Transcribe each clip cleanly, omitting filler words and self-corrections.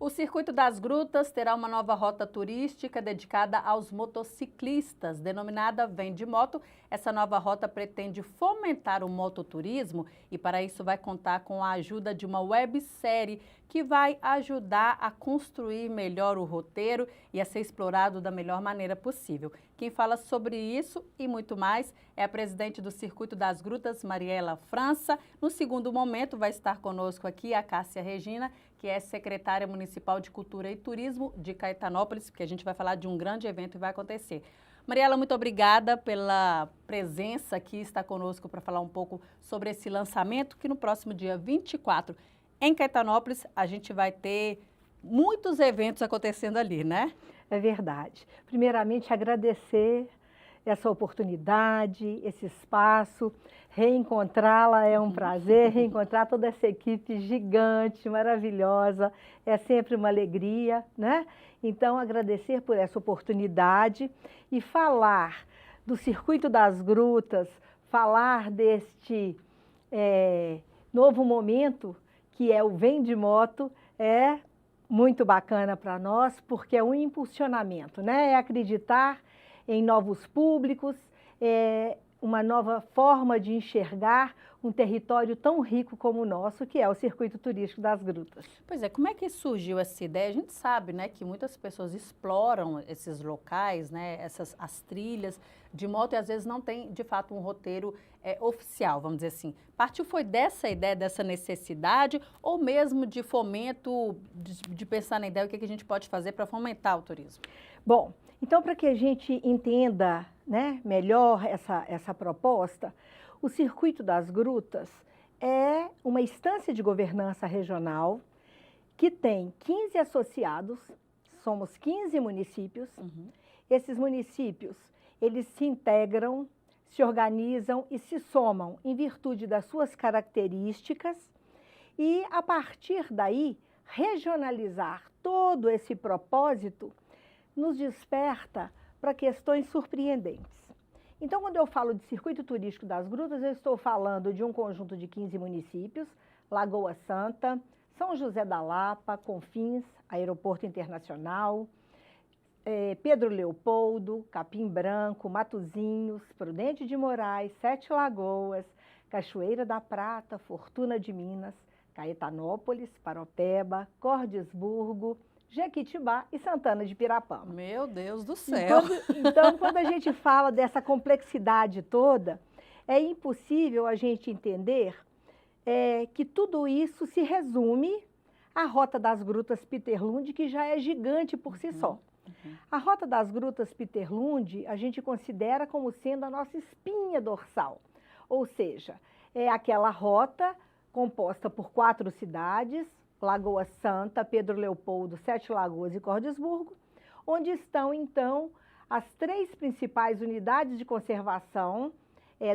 O Circuito das Grutas terá uma nova rota turística dedicada aos motociclistas, denominada Vem de Moto. Essa nova rota pretende fomentar o mototurismo e para isso vai contar com a ajuda de uma websérie que vai ajudar a construir melhor o roteiro e a ser explorado da melhor maneira possível. Quem fala sobre isso e muito mais é a presidente do Circuito das Grutas, Mariela França. No segundo momento vai estar conosco aqui a Cássia Regina, que é secretária municipal de Cultura e Turismo de Caetanópolis, porque a gente vai falar de um grande evento que vai acontecer. Mariela, muito obrigada pela presença aqui, está conosco para falar um pouco sobre esse lançamento, que no próximo dia 24, em Caetanópolis, a gente vai ter muitos eventos acontecendo ali, né? É verdade. Primeiramente, agradecer essa oportunidade, esse espaço. Reencontrá-la é um prazer, reencontrar toda essa equipe gigante, maravilhosa, é sempre uma alegria, né? Então, agradecer por essa oportunidade e falar do Circuito das Grutas, falar deste novo momento que é o Vem de Moto, é muito bacana para nós, porque é um impulsionamento, né? É acreditar em novos públicos, uma nova forma de enxergar um território tão rico como o nosso, que é o Circuito Turístico das Grutas. Pois é, como é que surgiu essa ideia? A gente sabe, né, que muitas pessoas exploram esses locais, né, as trilhas de moto e às vezes não tem, de fato, um roteiro oficial, vamos dizer assim. Partiu foi dessa ideia, dessa necessidade ou mesmo de fomento, de pensar na ideia, o que a gente pode fazer para fomentar o turismo? Bom, então, para que a gente entenda, né, melhor essa proposta, o Circuito das Grutas é uma instância de governança regional que tem 15 associados, somos 15 municípios. Esses municípios, eles se integram, se organizam e se somam em virtude das suas características e, a partir daí, regionalizar todo esse propósito nos desperta para questões surpreendentes. Então, quando eu falo de Circuito Turístico das Grutas, eu estou falando de um conjunto de 15 municípios, Lagoa Santa, São José da Lapa, Confins, Aeroporto Internacional, Pedro Leopoldo, Capim Branco, Matozinhos, Prudente de Moraes, Sete Lagoas, Cachoeira da Prata, Fortuna de Minas, Caetanópolis, Paropeba, Cordesburgo, Jequitibá e Santana de Pirapama. Meu Deus do céu! Então, quando a gente fala dessa complexidade toda, é impossível a gente entender que tudo isso se resume à Rota das Grutas Peterlund, que já é gigante por si só. A Rota das Grutas Peterlund, a gente considera como sendo a nossa espinha dorsal, ou seja, é aquela rota composta por 4 cidades, Lagoa Santa, Pedro Leopoldo, Sete Lagoas e Cordesburgo, onde estão, então, as 3 principais unidades de conservação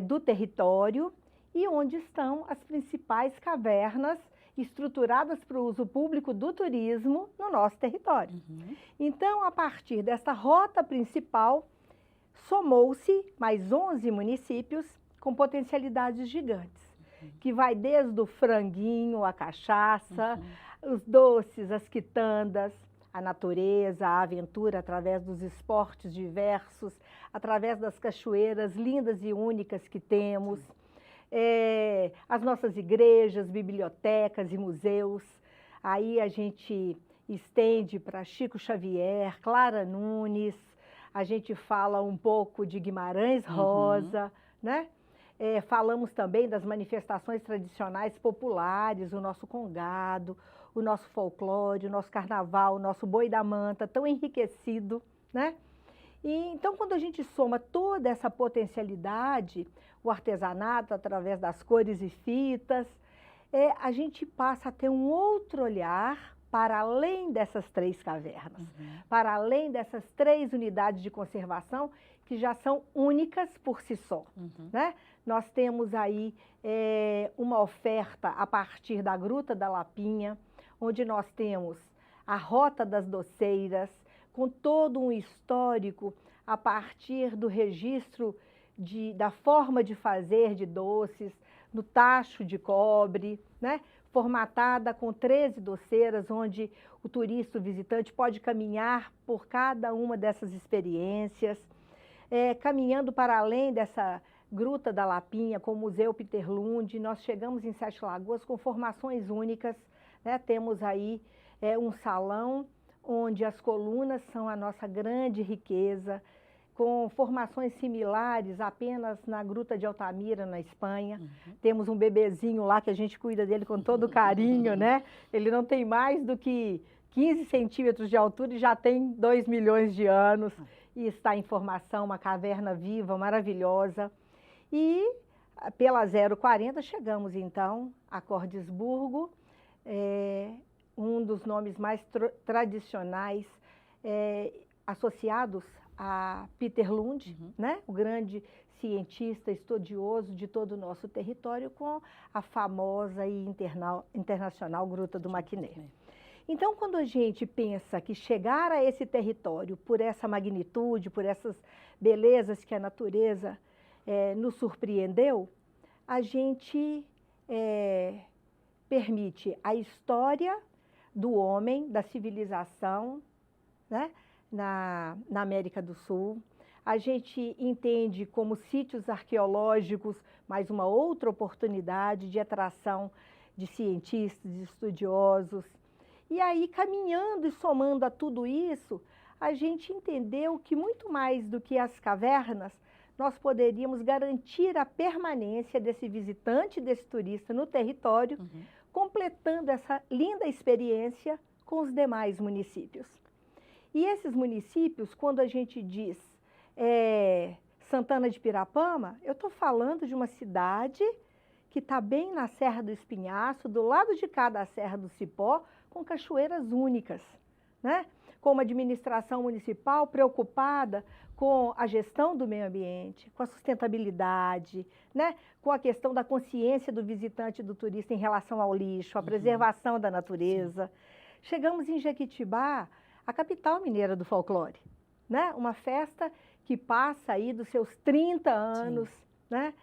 do território e onde estão as principais cavernas estruturadas para o uso público do turismo no nosso território. Então, a partir dessa rota principal, somou-se mais 11 municípios com potencialidades gigantes, que vai desde o franguinho, a cachaça, os doces, as quitandas, a natureza, a aventura através dos esportes diversos, através das cachoeiras lindas e únicas que temos, as nossas igrejas, bibliotecas e museus. Aí a gente estende para Chico Xavier, Clara Nunes, a gente fala um pouco de Guimarães Rosa, né? Falamos também das manifestações tradicionais populares, o nosso congado, o nosso folclore, o nosso carnaval, o nosso boi da manta, tão enriquecido, né? E, então, quando a gente soma toda essa potencialidade, o artesanato através das cores e fitas, a gente passa a ter um outro olhar para além dessas 3 cavernas, para além dessas 3 unidades de conservação que já são únicas por si só, né? Nós temos aí uma oferta a partir da Gruta da Lapinha, onde nós temos a Rota das Doceiras, com todo um histórico a partir do registro da forma de fazer de doces, no tacho de cobre, né? formatada com 13 doceiras, onde o turista, o visitante, pode caminhar por cada uma dessas experiências, caminhando para além dessa Gruta da Lapinha, com o Museu Peter Lund. Nós chegamos em Sete Lagoas com formações únicas, né? Temos aí um salão onde as colunas são a nossa grande riqueza, com formações similares apenas na Gruta de Altamira, na Espanha. Temos um bebezinho lá que a gente cuida dele com todo carinho, né? Ele não tem mais do que 15 centímetros de altura e já tem 2 milhões de anos. E está em formação, uma caverna viva, maravilhosa. E pela 040 chegamos então a Cordisburgo, um dos nomes mais tradicionais associados a Peter Lund, né? O grande cientista estudioso de todo o nosso território, com a famosa e internacional Gruta do Maquiné. Então, quando a gente pensa que chegar a esse território por essa magnitude, por essas belezas que a natureza nos surpreendeu, a gente permite a história do homem, da civilização, né? Na América do Sul. A gente entende como sítios arqueológicos mais uma outra oportunidade de atração de cientistas, de estudiosos. E aí, caminhando e somando a tudo isso, a gente entendeu que muito mais do que as cavernas, nós poderíamos garantir a permanência desse visitante, desse turista no território, completando essa linda experiência com os demais municípios. E esses municípios, quando a gente diz Santana de Pirapama, eu estou falando de uma cidade que está bem na Serra do Espinhaço, do lado de cá da Serra do Cipó, com cachoeiras únicas, né? Com uma administração municipal preocupada com a gestão do meio ambiente, com a sustentabilidade, né? Com a questão da consciência do visitante e do turista em relação ao lixo, a preservação da natureza. Chegamos em Jequitibá, a capital mineira do folclore, né? Uma festa que passa aí dos seus 30 anos, né?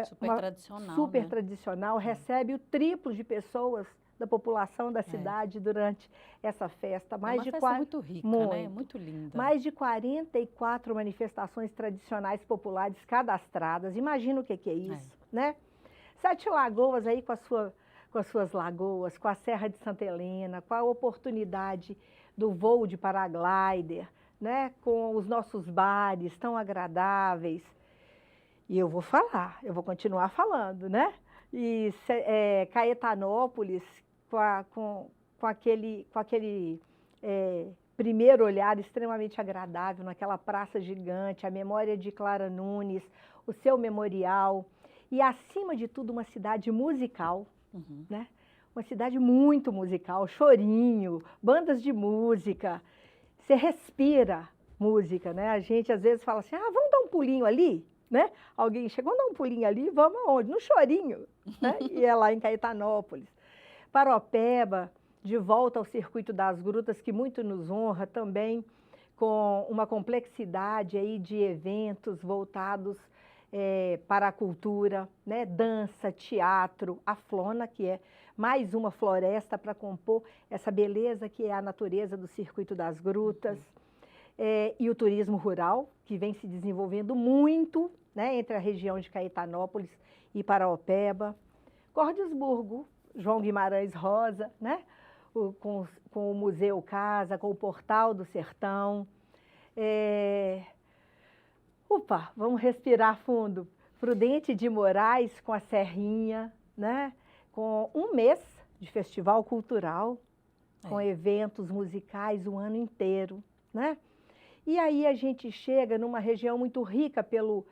Super tradicional. Super tradicional, recebe o triplo de pessoas da população da cidade durante essa festa. Uma festa muito rica, né? Muito linda. Mais de 44 manifestações tradicionais populares cadastradas. Imagina o que é isso, né? Sete Lagoas aí com as suas lagoas, com a Serra de Santa Helena, com a oportunidade do voo de paraglider, né? Com os nossos bares tão agradáveis. E eu vou falar, eu vou continuar falando, né? E Caetanópolis, com aquele primeiro olhar extremamente agradável, naquela praça gigante, a memória de Clara Nunes, o seu memorial, e acima de tudo uma cidade musical, né? Uma cidade muito musical, chorinho, bandas de música, você respira música, né? A gente às vezes fala assim, vamos dar um pulinho ali, né? Alguém chegou a dar um pulinho ali, vamos aonde? No Chorinho, né? E é lá em Caetanópolis. Paropeba, de volta ao Circuito das Grutas, que muito nos honra também, com uma complexidade aí de eventos voltados para a cultura, né? Dança, teatro, a Flona, que é mais uma floresta para compor essa beleza que é a natureza do Circuito das Grutas, e o turismo rural, que vem se desenvolvendo muito, né? Entre a região de Caetanópolis e Paraopeba. Cordisburgo, João Guimarães Rosa, né? Com o Museu Casa, com o Portal do Sertão. Vamos respirar fundo. Prudente de Moraes com a Serrinha, né? Com um mês de festival cultural, com eventos musicais o ano inteiro, né? E aí a gente chega numa região muito rica pelo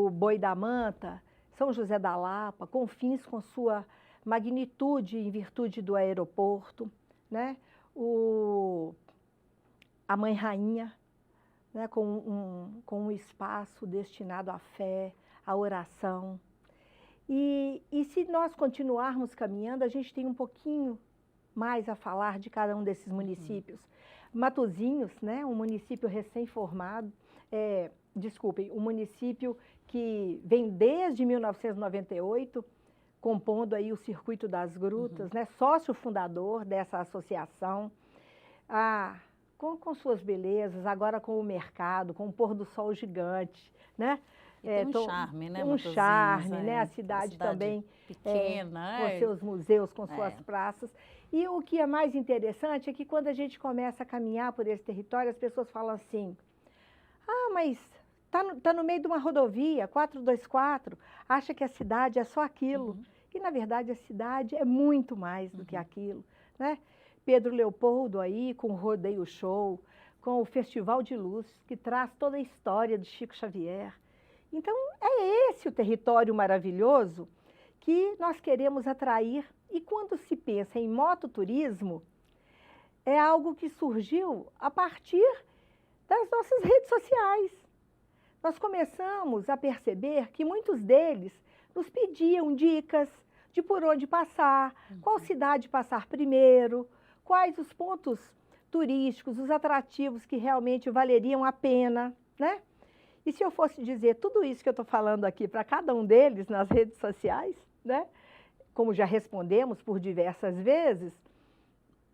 Boi da Manta, São José da Lapa, Confins com sua magnitude em virtude do aeroporto, né? A Mãe Rainha, né? com um espaço destinado à fé, à oração. E se nós continuarmos caminhando, a gente tem um pouquinho mais a falar de cada um desses municípios. Matozinhos, né? Um município recém-formado, um município que vem desde 1998 compondo aí o Circuito das Grutas, né? Sócio fundador dessa associação, com suas belezas, agora com o mercado, com o pôr do sol gigante, né? E tem um charme, né, um charme, né? A cidade também pequena, com seus museus, com suas praças. E o que é mais interessante é que quando a gente começa a caminhar por esse território, as pessoas falam assim, mas tá no meio de uma rodovia, 424, acha que a cidade é só aquilo. E, na verdade, a cidade é muito mais do que aquilo, né? Pedro Leopoldo aí, com o Rodeio Show, com o Festival de Luz, que traz toda a história do Chico Xavier. Então, é esse o território maravilhoso que nós queremos atrair. E quando se pensa em mototurismo, é algo que surgiu a partir das nossas redes sociais. Nós começamos a perceber que muitos deles nos pediam dicas de por onde passar, qual cidade passar primeiro, quais os pontos turísticos, os atrativos que realmente valeriam a pena, né? E se eu fosse dizer tudo isso que eu estou falando aqui para cada um deles nas redes sociais, né? Como já respondemos por diversas vezes,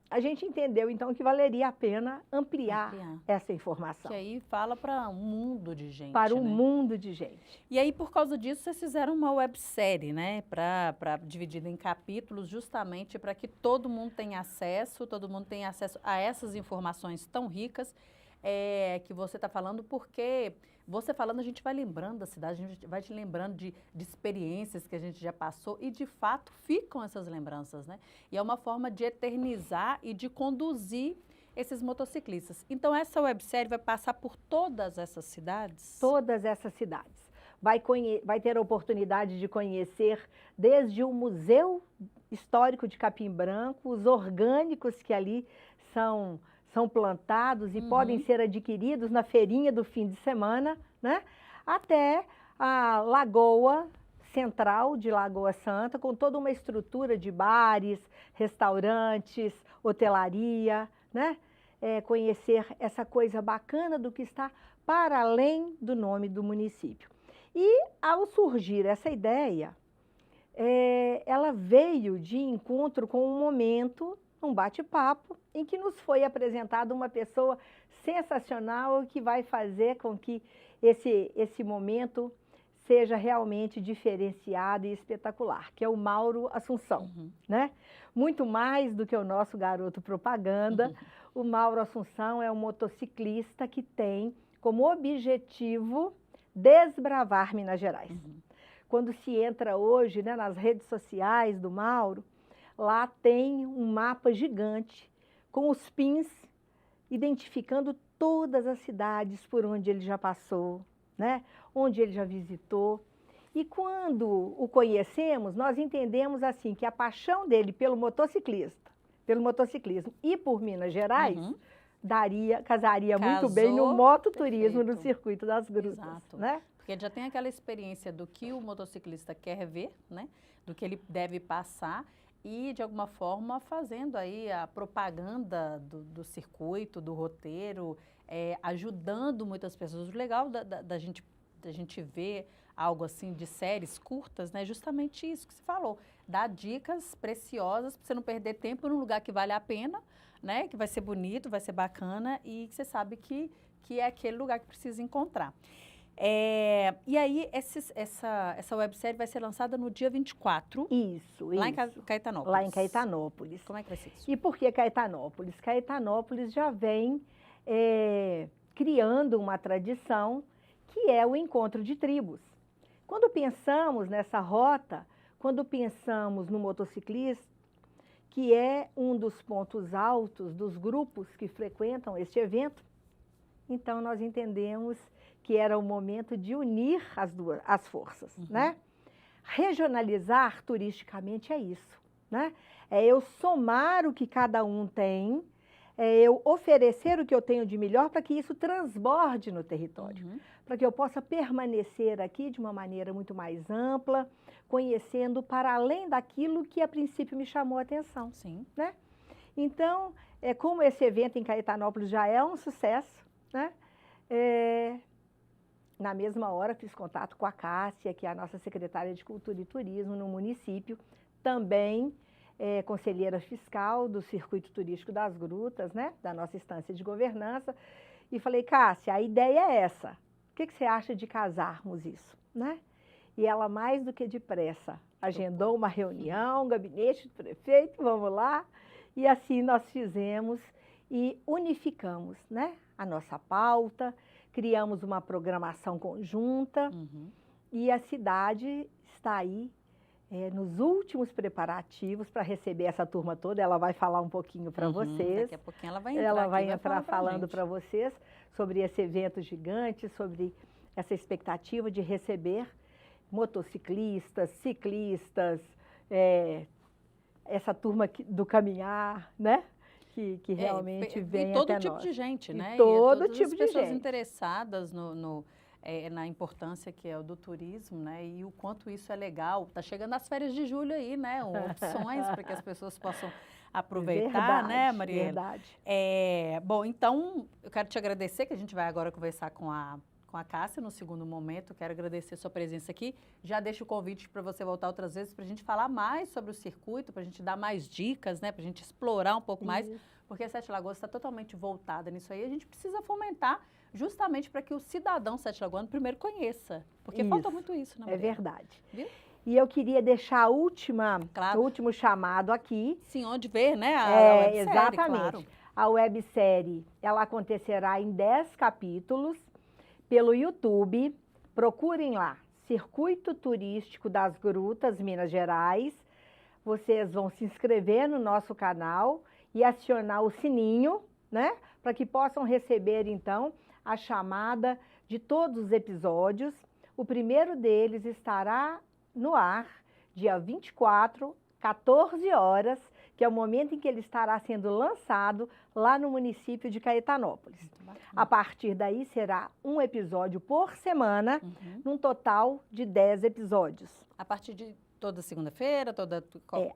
a gente entendeu, então, que valeria a pena ampliar essa informação. Que aí fala para um mundo de gente. Para um mundo de gente. E aí, por causa disso, vocês fizeram uma websérie, né? Dividida em capítulos, justamente para que todo mundo tenha acesso a essas informações tão ricas que você está falando, porque você falando, a gente vai lembrando da cidade, a gente vai te lembrando de experiências que a gente já passou e, de fato, ficam essas lembranças, né? E é uma forma de eternizar e de conduzir esses motociclistas. Então, essa websérie vai passar por todas essas cidades? Todas essas cidades. Vai ter a oportunidade de conhecer desde o Museu Histórico de Capim Branco, os orgânicos que ali são plantados e podem ser adquiridos na feirinha do fim de semana, né? Até a Lagoa Central de Lagoa Santa, com toda uma estrutura de bares, restaurantes, hotelaria, né? Conhecer essa coisa bacana do que está para além do nome do município. E, ao surgir essa ideia, ela veio de encontro com um momento, um bate-papo, em que nos foi apresentada uma pessoa sensacional que vai fazer com que esse momento seja realmente diferenciado e espetacular, que é o Mauro Assunção, né? Muito mais do que o nosso garoto propaganda, o Mauro Assunção é um motociclista que tem como objetivo desbravar Minas Gerais. Quando se entra hoje, né, nas redes sociais do Mauro, lá tem um mapa gigante com os pins identificando todas as cidades por onde ele já passou, né? Onde ele já visitou. E quando o conhecemos, nós entendemos assim que a paixão dele pelo motociclismo e por Minas Gerais casaria muito bem no mototurismo no Circuito das Grutas. Exato. Né? Porque ele já tem aquela experiência do que o motociclista quer ver, né? Do que ele deve passar e, de alguma forma, fazendo aí a propaganda do circuito, do roteiro, ajudando muitas pessoas. O legal da gente ver algo assim de séries curtas, né? Justamente isso que você falou. Dar dicas preciosas para você não perder tempo num lugar que vale a pena, né? Que vai ser bonito, vai ser bacana e que você sabe que é aquele lugar que precisa encontrar. E aí, essa websérie vai ser lançada no dia 24. Isso. Lá em Caetanópolis. Lá em Caetanópolis. Como é que vai ser isso? E por que Caetanópolis? Caetanópolis já vem criando uma tradição que é o encontro de tribos. Quando pensamos nessa rota, quando pensamos no motociclista, que é um dos pontos altos dos grupos que frequentam este evento, então nós entendemos que era o momento de unir as forças, né? Regionalizar turisticamente é isso, né? É eu somar o que cada um tem, é eu oferecer o que eu tenho de melhor para que isso transborde no território, para que eu possa permanecer aqui de uma maneira muito mais ampla, conhecendo para além daquilo que a princípio me chamou a atenção. Sim. Né? Então, como esse evento em Caetanópolis já é um sucesso, né? na mesma hora, fiz contato com a Cássia, que é a nossa secretária de Cultura e Turismo no município, também conselheira fiscal do Circuito Turístico das Grutas, né, da nossa instância de governança, e falei, Cássia, a ideia é essa, o que você acha de casarmos isso, né? E ela, mais do que depressa, agendou uma reunião, gabinete do prefeito, vamos lá, e assim nós fizemos e unificamos, né, a nossa pauta, criamos uma programação conjunta e a cidade está aí nos últimos preparativos para receber essa turma toda. Ela vai falar um pouquinho para vocês. Daqui a pouquinho ela vai entrar falando para vocês sobre esse evento gigante, sobre essa expectativa de receber motociclistas, ciclistas, essa turma do caminhar, né? Que realmente vem até nós. E todo tipo de gente, né? Todo tipo de gente. Todas as pessoas interessadas na importância que é o do turismo, né? E o quanto isso é legal. Tá chegando as férias de julho aí, né? Opções para que as pessoas possam aproveitar, verdade, né, Mariela? Verdade. Bom, então, eu quero te agradecer, que a gente vai agora conversar com a Cássia no segundo momento. Quero agradecer a sua presença aqui. Já deixo o convite para você voltar outras vezes para a gente falar mais sobre o circuito, para a gente dar mais dicas, né? Para a gente explorar um pouco mais, porque Sete Lagoas está totalmente voltada nisso aí. A gente precisa fomentar justamente para que o cidadão sete-lagoano primeiro conheça, porque falta muito isso, né, Maria? É verdade. Viu? E eu queria deixar o último chamado aqui. Sim, onde ver, né? A websérie, exatamente. Claro. A websérie, ela acontecerá em 10 capítulos pelo YouTube. Procurem lá, Circuito Turístico das Grutas, Minas Gerais. Vocês vão se inscrever no nosso canal e acionar o sininho, né? Para que possam receber, então, a chamada de todos os episódios. O primeiro deles estará no ar, dia 24, 14 horas, que é o momento em que ele estará sendo lançado lá no município de Caetanópolis. A partir daí será um episódio por semana, num total de 10 episódios. A partir de toda segunda-feira,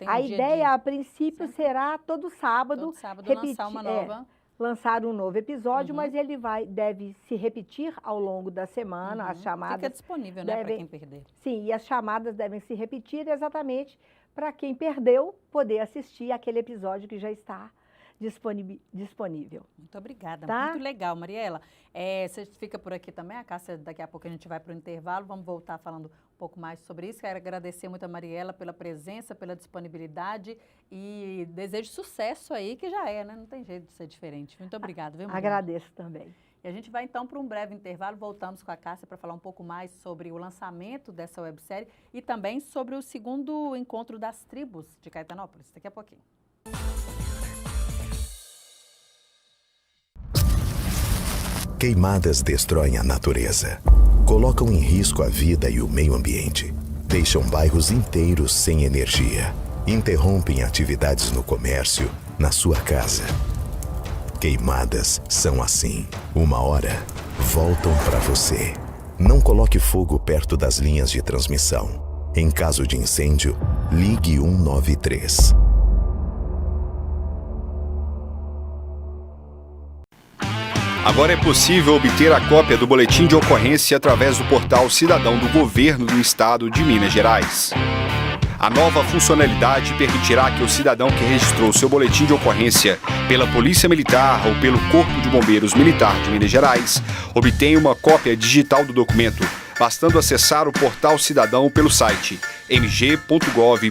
a ideia, a princípio, será todo sábado lançar uma nova... lançar um novo episódio, mas ele deve se repetir ao longo da semana, as chamadas... Fica disponível, né, para quem perder. Sim, e as chamadas devem se repetir exatamente para quem perdeu poder assistir aquele episódio que já está disponível. Muito obrigada, tá? Muito legal, Mariela. Você fica por aqui também, a Cássia, daqui a pouco a gente vai para o intervalo, vamos voltar falando um pouco mais sobre isso. Quero agradecer muito a Mariela pela presença, pela disponibilidade e desejo sucesso aí, que já né? Não tem jeito de ser diferente. Muito obrigada, viu, Mariela? Agradeço também. E a gente vai então para um breve intervalo, voltamos com a Cássia para falar um pouco mais sobre o lançamento dessa websérie e também sobre o segundo encontro das tribos de Caetanópolis. Daqui a pouquinho. Queimadas destroem a natureza, colocam em risco a vida e o meio ambiente, deixam bairros inteiros sem energia, interrompem atividades no comércio, na sua casa. Queimadas são assim. Uma hora, voltam para você. Não coloque fogo perto das linhas de transmissão. Em caso de incêndio, ligue 193. Agora é possível obter a cópia do boletim de ocorrência através do portal Cidadão do Governo do Estado de Minas Gerais. A nova funcionalidade permitirá que o cidadão que registrou seu boletim de ocorrência pela Polícia Militar ou pelo Corpo de Bombeiros Militar de Minas Gerais obtenha uma cópia digital do documento, bastando acessar o portal Cidadão pelo site mg.gov.br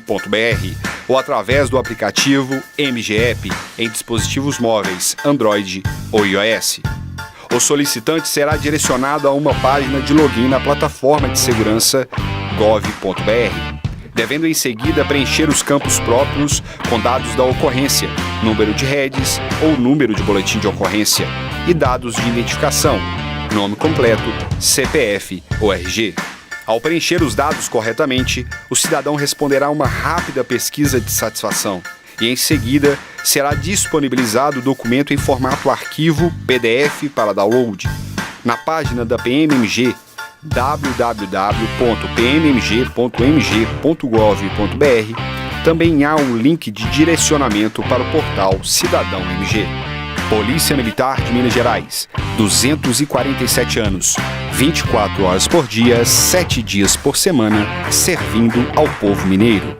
ou através do aplicativo MG-App em dispositivos móveis Android ou iOS. O solicitante será direcionado a uma página de login na plataforma de segurança gov.br, devendo em seguida preencher os campos próprios com dados da ocorrência, número de redes ou número de boletim de ocorrência e dados de identificação, nome completo, CPF ou RG. Ao preencher os dados corretamente, o cidadão responderá uma rápida pesquisa de satisfação e, em seguida, será disponibilizado o documento em formato arquivo PDF para download. Na página da PMMG, www.pmmg.mg.gov.br, também há um link de direcionamento para o portal Cidadão MG. Polícia Militar de Minas Gerais, 247 anos, 24 horas por dia, 7 dias por semana, servindo ao povo mineiro.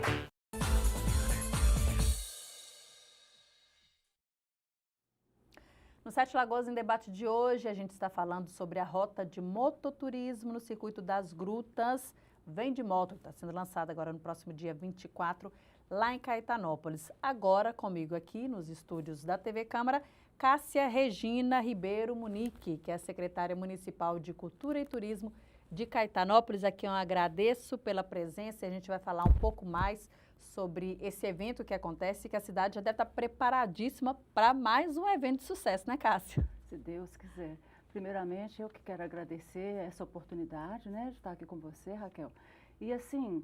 No Sete Lagoas em Debate de hoje, a gente está falando sobre a rota de mototurismo no Circuito das Grutas. Vem de Moto, está sendo lançada agora no próximo dia 24, lá em Caetanópolis. Agora comigo aqui nos estúdios da TV Câmara, Cássia Regina Ribeiro Munique, que é a secretária municipal de Cultura e Turismo de Caetanópolis. Aqui eu agradeço pela presença e a gente vai falar um pouco mais sobre esse evento que acontece, que a cidade já deve estar preparadíssima para mais um evento de sucesso, né, Cássia? Se Deus quiser. Primeiramente, eu que quero agradecer essa oportunidade, né, de estar aqui com você, Raquel. E assim,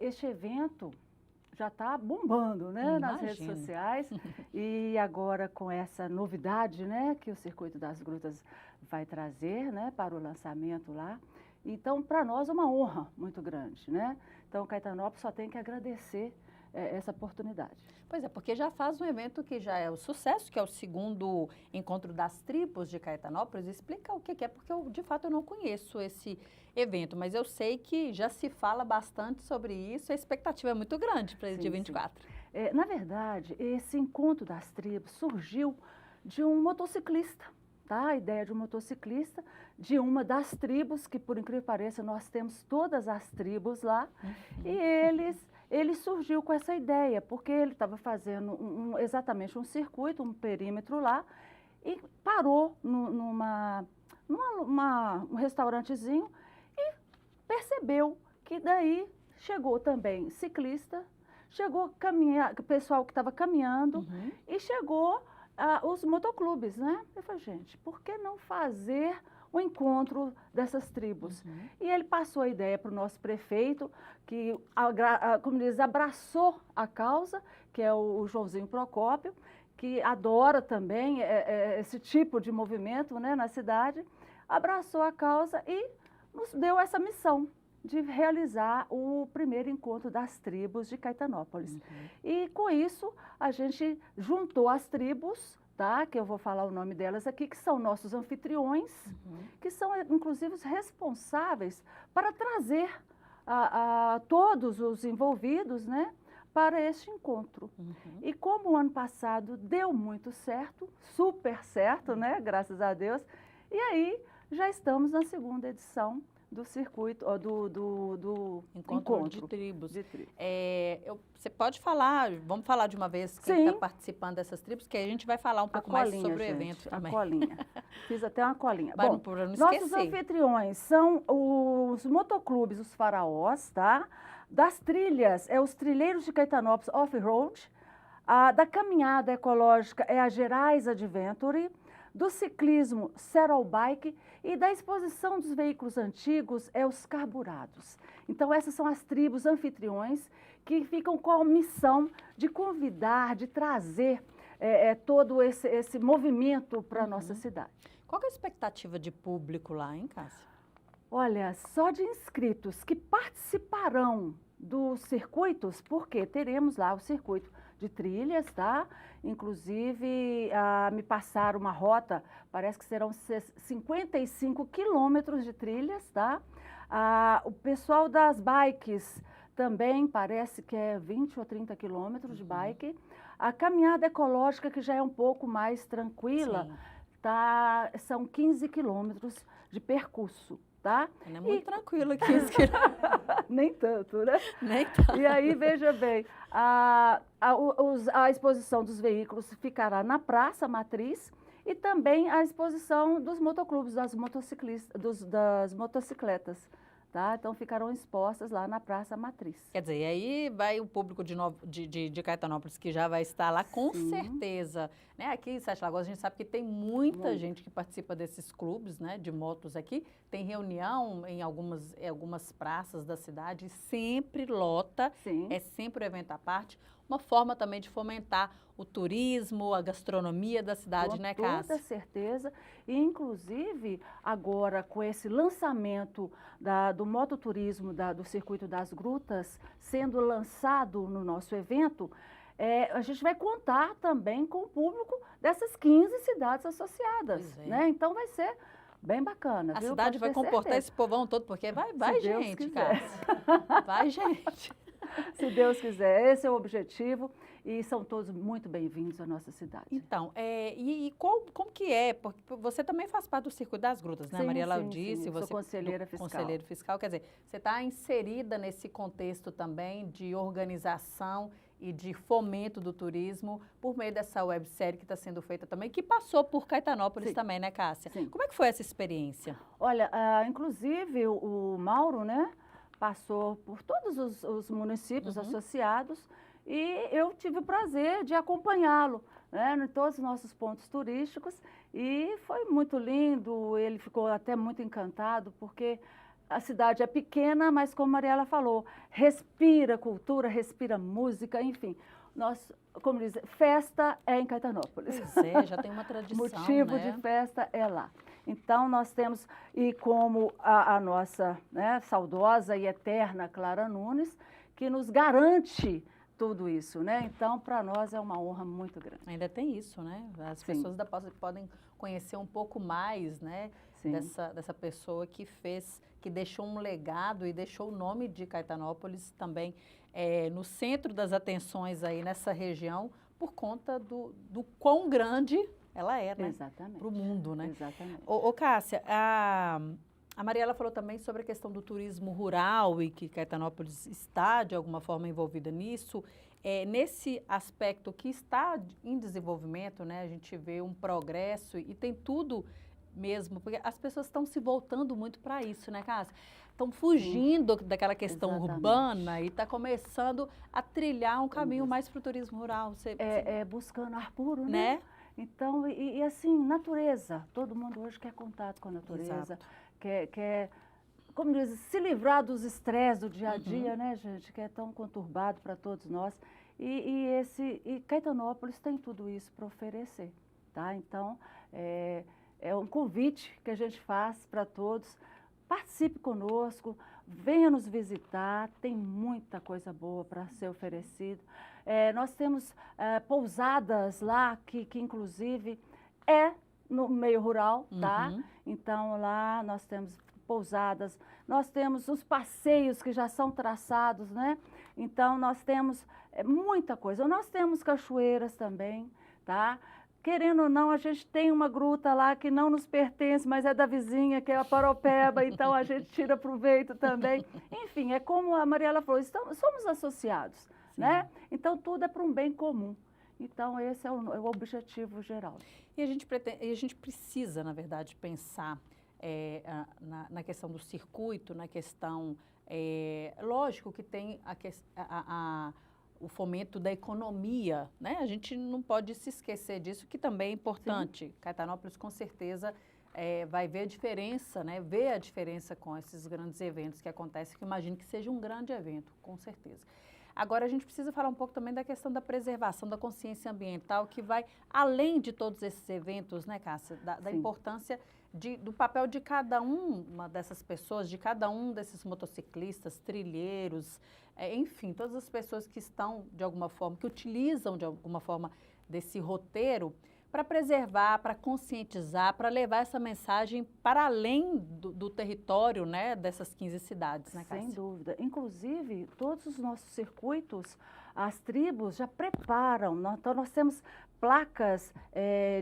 este evento já está bombando, né, nas redes sociais. E agora com essa novidade, né, que o Circuito das Grutas vai trazer, né, para o lançamento lá. Então, para nós é uma honra muito grande, né? Então, Caetanópolis só tem que agradecer essa oportunidade. Pois é, porque já faz um evento que já é o sucesso, que é o segundo encontro das tribos de Caetanópolis. Explica o que é, porque eu, de fato eu não conheço esse evento, mas eu sei que já se fala bastante sobre isso, a expectativa é muito grande para esse dia 24. Na verdade, esse encontro das tribos surgiu de um motociclista, tá? A ideia de um motociclista, de uma das tribos, que por incrível que pareça, nós temos todas as tribos lá, e ele surgiu com essa ideia, porque ele estava fazendo exatamente um circuito, um perímetro lá, e parou num restaurantezinho e percebeu que daí chegou também ciclista, chegou pessoal que estava caminhando e chegou os motoclubes, né? Eu falei, gente, por que não fazer o encontro dessas tribos? E ele passou a ideia para o nosso prefeito, que, como diz, abraçou a causa, que é o Joãozinho Procópio, que adora também esse tipo de movimento, né, na cidade, abraçou a causa e nos deu essa missão de realizar o primeiro encontro das tribos de Caetanópolis. E com isso, a gente juntou as tribos, tá? Que eu vou falar o nome delas aqui, que são nossos anfitriões, que são, inclusive, os responsáveis para trazer todos os envolvidos, né, para este encontro. E como o ano passado deu muito certo, super certo, né, graças a Deus, e aí já estamos na segunda edição do circuito, do encontro de tribos. Você pode falar, vamos falar de uma vez quem está participando dessas tribos, que aí a gente vai falar um pouco mais sobre o evento também. A colinha. Fiz até uma colinha. Bom, não esquecer. Nossos anfitriões são os motoclubes, os faraós, tá? Das trilhas, os trilheiros de Caetanópolis Off-Road. Da caminhada ecológica é a Gerais Adventure. Do ciclismo, Settle Bike, e da exposição dos veículos antigos é os Carburados. Então, essas são as tribos anfitriões que ficam com a missão de convidar, de trazer todo esse movimento para a nossa cidade. Qual que é a expectativa de público lá, hein, Cássia? Olha, só de inscritos que participarão dos circuitos, porque teremos lá o circuito de trilhas, tá? Inclusive, me passaram uma rota, parece que serão 55 quilômetros de trilhas, tá? O pessoal das bikes também parece que é 20 ou 30 quilômetros de bike. A caminhada ecológica, que já é um pouco mais tranquila, tá? São 15 quilômetros de percurso. Tá? Não é muito tranquilo aqui. Nem tanto, né? Nem tanto. E aí, veja bem, a exposição dos veículos ficará na Praça Matriz e também a exposição dos motoclubes, das motocicletas. Tá? Então, ficarão expostas lá na Praça Matriz. Quer dizer, e aí vai o público de Caetanópolis, que já vai estar lá, com certeza. Né? Aqui em Sete Lagoas, a gente sabe que tem muita gente que participa desses clubes, né, de motos aqui. Tem reunião em algumas praças da cidade, sempre lota, é sempre um evento à parte. Uma forma também de fomentar o turismo, a gastronomia da cidade, né, Cássia? Com toda certeza. E, inclusive, agora com esse lançamento do mototurismo do Circuito das Grutas sendo lançado no nosso evento, a gente vai contar também com o público dessas 15 cidades associadas, Pois é. né? Então vai ser bem bacana, A viu? cidade Pode vai ter comportar certeza. esse povão todo, porque vai Deus gente, quiser. Cássia. Vai gente. Se Deus quiser, esse é o objetivo e são todos muito bem-vindos à nossa cidade. Então, como que é? Porque você também faz parte do Circuito das Grutas, né? Sim, Maria sim, Laudice, sim. você Sou conselheira do fiscal. Conselheiro fiscal, quer dizer, você está inserida nesse contexto também de organização e de fomento do turismo por meio dessa websérie que está sendo feita também, que passou por Caetanópolis Sim. também, né, Cássia? Sim. Como é que foi essa experiência? Olha, inclusive o Mauro, né, passou por todos os municípios associados e eu tive o prazer de acompanhá-lo, né, em todos os nossos pontos turísticos e foi muito lindo, ele ficou até muito encantado porque a cidade é pequena, mas como a Mariela falou, respira cultura, respira música, enfim. Nós, como diz, festa é em Caetanópolis. Pois é, já tem uma tradição, Motivo né? de festa é lá. Então, nós temos, e como a nossa, né, saudosa e eterna Clara Nunes, que nos garante tudo isso, né? Então, para nós é uma honra muito grande. Ainda tem isso, né? As Sim. pessoas da podem conhecer um pouco mais, né? Sim. Dessa pessoa que deixou um legado e deixou o nome de Caetanópolis também no centro das atenções aí nessa região, por conta do quão grande ela é, né? Exatamente. Para o mundo, né? Exatamente. Ô Cássia, a Mariela falou também sobre a questão do turismo rural e que Caetanópolis está, de alguma forma, envolvida nisso. Nesse aspecto que está em desenvolvimento, né? A gente vê um progresso e tem tudo mesmo, porque as pessoas estão se voltando muito para isso, né, Cássia? Estão fugindo daquela questão Exatamente. urbana e está começando a trilhar um caminho mais para o turismo rural. Buscando ar puro, né? Então, e assim, natureza. Todo mundo hoje quer contato com a natureza. Exato. Quer, como diz, se livrar dos estresses do dia a dia, né, gente? Que é tão conturbado para todos nós. E Caetanópolis tem tudo isso para oferecer, tá? Então, é um convite que a gente faz para todos. Participe conosco, venha nos visitar, tem muita coisa boa para ser oferecido. Nós temos pousadas lá, que inclusive é no meio rural, tá? Então, lá nós temos pousadas, nós temos os passeios que já são traçados, né? Então, nós temos muita coisa. Nós temos cachoeiras também, tá? Querendo ou não, a gente tem uma gruta lá que não nos pertence, mas é da vizinha, que é a Paropeba, então a gente tira proveito também. Enfim, é como a Mariela falou, somos associados, né? Então, tudo é para um bem comum. Então, esse é o objetivo geral. E a gente precisa, na verdade, pensar na questão do circuito, na questão... lógico que tem o fomento da economia, né? A gente não pode se esquecer disso, que também é importante. Sim. Caetanópolis, com certeza, vai ver a diferença, né? Ver a diferença com esses grandes eventos que acontecem, que eu imagino que seja um grande evento, com certeza. Agora, a gente precisa falar um pouco também da questão da preservação, da consciência ambiental, que vai além de todos esses eventos, né, Cássia? Da importância do papel de cada uma dessas pessoas, de cada um desses motociclistas, trilheiros, enfim, todas as pessoas que estão, de alguma forma, que utilizam, de alguma forma, desse roteiro para preservar, para conscientizar, para levar essa mensagem para além do território, né, dessas 15 cidades, né, Cássia? Sem dúvida. Inclusive, todos os nossos circuitos, as tribos já preparam. Então, nós temos placas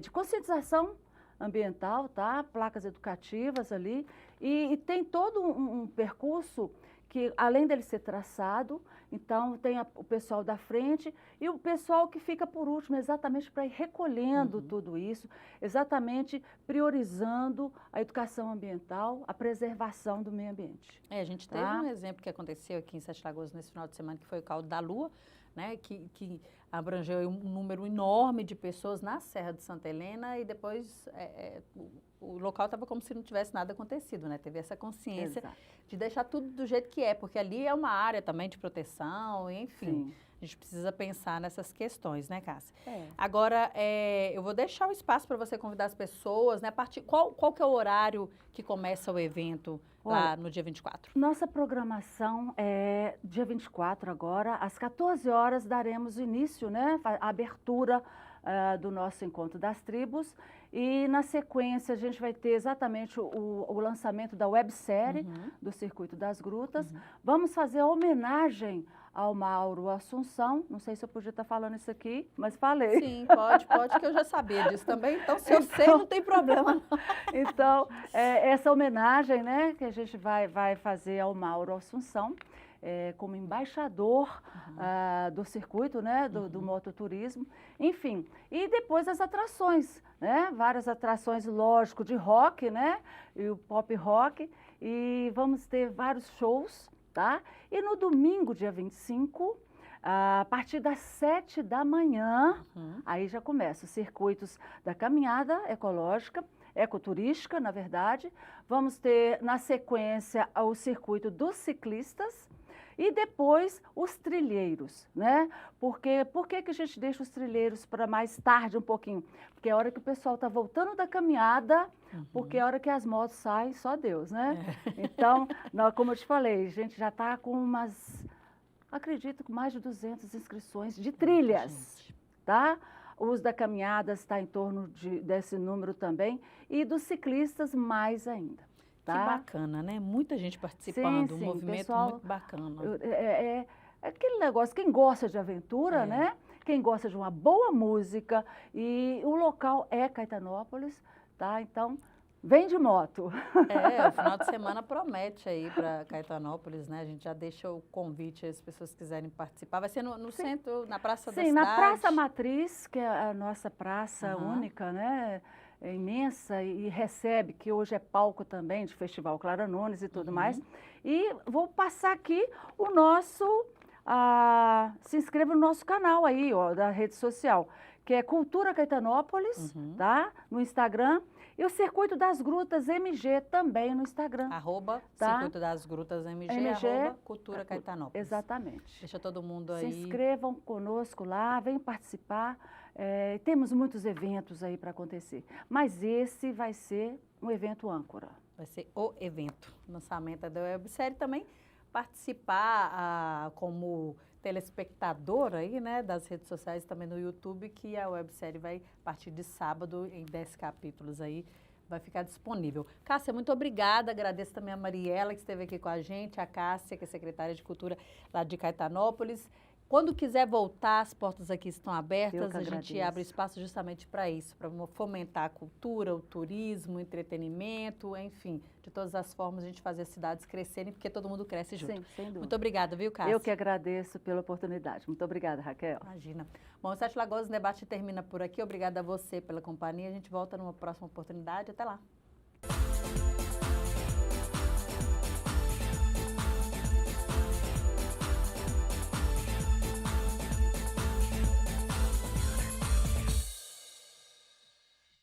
de conscientização ambiental, tá? Placas educativas ali. E tem todo um percurso que, além dele ser traçado, então tem o pessoal da frente e o pessoal que fica por último, exatamente para ir recolhendo tudo isso, exatamente priorizando a educação ambiental, a preservação do meio ambiente. A gente teve um exemplo que aconteceu aqui em Sete Lagoas nesse final de semana, que foi o Caldo da Lua, né, que abrangeu um número enorme de pessoas na Serra de Santa Helena e depois o local estava como se não tivesse nada acontecido, né? Teve essa consciência de deixar tudo do jeito que é, porque ali é uma área também de proteção, enfim. A gente precisa pensar nessas questões, né, Cássia? É. Agora, eu vou deixar o espaço para você convidar as pessoas, né? Qual que é o horário que começa o evento lá no dia 24? Nossa programação é dia 24 agora, às 14 horas daremos início, né? A abertura do nosso Encontro das Tribos. E na sequência a gente vai ter exatamente o lançamento da websérie do Circuito das Grutas. Vamos fazer a homenagem ao Mauro Assunção. Não sei se eu podia estar falando isso aqui, mas falei. Sim, pode, que eu já sabia disso também. Então, se eu sei, não tem problema, não. Então, essa homenagem, né, que a gente vai fazer ao Mauro Assunção, como embaixador do circuito, né, do mototurismo, enfim. E depois as atrações, né, várias atrações, lógico, de rock, né, e o pop rock, e vamos ter vários shows, tá? E no domingo, dia 25, a partir das 7 da manhã, aí já começa os circuitos da caminhada ecológica, ecoturística, na verdade. Vamos ter, na sequência, o circuito dos ciclistas e depois os trilheiros, né? Por que que a gente deixa os trilheiros para mais tarde um pouquinho? Porque é a hora que o pessoal está voltando da caminhada, porque é a hora que as motos saem, só Deus, né? Então, como eu te falei, a gente já está com acredito que mais de 200 inscrições de trilhas, tá? Os da caminhada está em torno desse número também, e dos ciclistas mais ainda. Tá? Que bacana, né? Muita gente participando, sim, um movimento pessoal, muito bacana. É aquele negócio, quem gosta de aventura, né? Quem gosta de uma boa música, e o local é Caetanópolis, tá? Então, vem de moto. O final de semana promete aí para Caetanópolis, né? A gente já deixa o convite, as pessoas quiserem participar. Vai ser no centro, na Praça da Cidade? Sim, na Praça Matriz, que é a nossa praça única, né? É imensa e recebe, que hoje é palco também de Festival Clara Nunes e tudo mais. E vou passar aqui o nosso... se inscreva no nosso canal aí, ó, da rede social, que é Cultura Caetanópolis, tá? No Instagram. E o Circuito das Grutas MG também no Instagram. @ Circuito das Grutas MG, @ Cultura Caetanópolis. Exatamente. Deixa todo mundo aí. Se inscrevam conosco lá, vem participar. Temos muitos eventos aí para acontecer. Mas esse vai ser um evento âncora. Vai ser o evento. Lançamento da websérie também. Participar como telespectador aí, né, das redes sociais, também no YouTube, que a websérie vai, a partir de sábado, em 10 capítulos aí, vai ficar disponível. Cássia, muito obrigada, agradeço também a Mariela, que esteve aqui com a gente, a Cássia, que é secretária de Cultura lá de Caetanópolis. Quando quiser voltar, as portas aqui estão abertas, a gente abre espaço justamente para isso, para fomentar a cultura, o turismo, o entretenimento, enfim, de todas as formas a gente fazer as cidades crescerem, porque todo mundo cresce junto. Sim, sem dúvida. Muito obrigada, viu, Cássia? Eu que agradeço pela oportunidade. Muito obrigada, Raquel. Imagina. Bom, o Sete Lagoas, o debate termina por aqui. Obrigada a você pela companhia. A gente volta numa próxima oportunidade. Até lá.